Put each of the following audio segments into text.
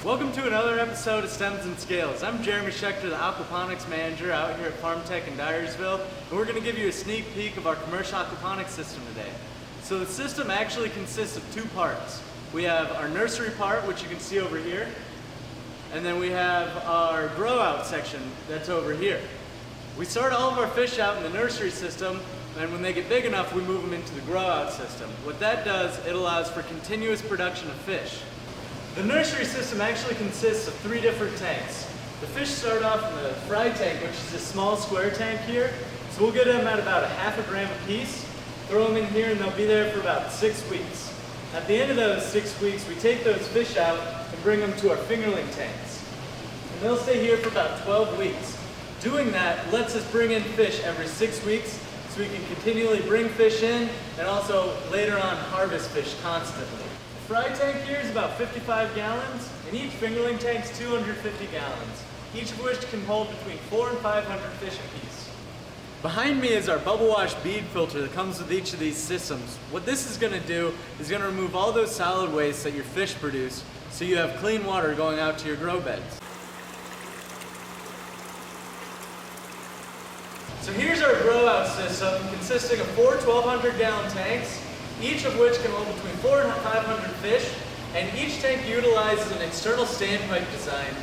Welcome to another episode of Stems and Scales. I'm Jeremy Schechter, the aquaponics manager out here at Farm Tech in Dyersville, and we're going to give you a sneak peek of our commercial aquaponics system today. So the system actually consists of two parts. We have our nursery part, which you can see over here, and then we have our grow out section that's over here. We start all of our fish out in the nursery system, and when they get big enough, we move them into the grow out system. What that does, it allows for continuous production of fish. The nursery system actually consists of three different tanks. The fish start off in the fry tank, which is this small square tank here. So we'll get them at about 1/2 gram a piece, throw them in here, and they'll be there for about 6 weeks. At the end of those 6 weeks, we take those fish out and bring them to our fingerling tanks. And they'll stay here for about 12 weeks. Doing that lets us bring in fish every 6 weeks, so we can continually bring fish in and also later on harvest fish constantly. The fry tank here is about 55 gallons, and each fingerling tank is 250 gallons, each of which can hold between 400 and 500 fish apiece. Behind me is our bubble wash bead filter that comes with each of these systems. What this is going to do is going to remove all those solid wastes that your fish produce, so you have clean water going out to your grow beds. So here's our grow out system consisting of 4 1,200 gallon tanks, each of which can hold between 400 and 500 fish, and each tank utilizes an external standpipe design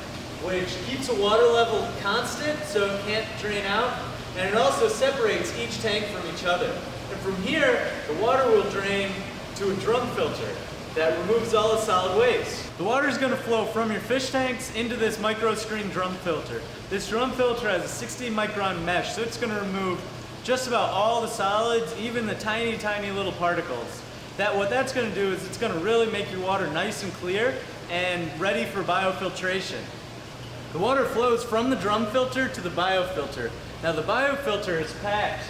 which keeps the water level constant so it can't drain out, and it also separates each tank from each other. And from here, the water will drain to a drum filter that removes all the solid waste. The water is going to flow from your fish tanks into this micro screen drum filter. This drum filter has a 16 micron mesh, so it's going to remove just about all the solids, even the tiny little particles. What that's going to do is it's going to really make your water nice and clear and ready for biofiltration. The water flows from the drum filter to the biofilter. Now the biofilter is packed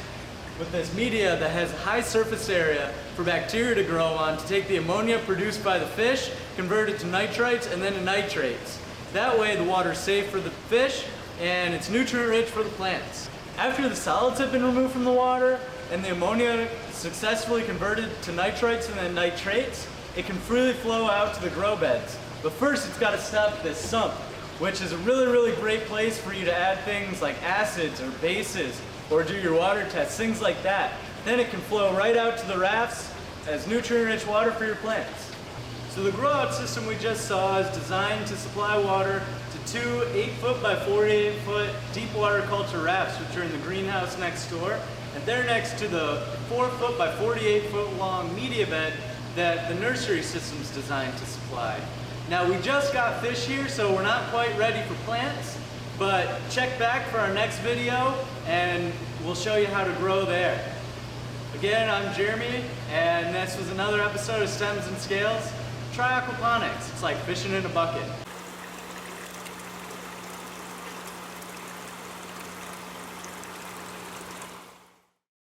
with this media that has a high surface area for bacteria to grow on to take the ammonia produced by the fish, convert it to nitrites and then to nitrates. That way the water is safe for the fish and it's nutrient rich for the plants. After the solids have been removed from the water and the ammonia successfully converted to nitrites and then nitrates, it can freely flow out to the grow beds. But first it's got to stop at this sump, which is a really great place for you to add things like acids or bases or do your water tests, things like that. Then it can flow right out to the rafts as nutrient-rich water for your plants. So the grow out system we just saw is designed to supply water to 2 8-foot by 48-foot deep water culture rafts, which are in the greenhouse next door, and they're next to the 4-foot by 48-foot long media bed that the nursery system's designed to supply. Now we just got fish here, so we're not quite ready for plants, but check back for our next video and we'll show you how to grow there. Again, I'm Jeremy, and this was another episode of Stems and Scales. Try aquaponics. It's like fishing in a bucket.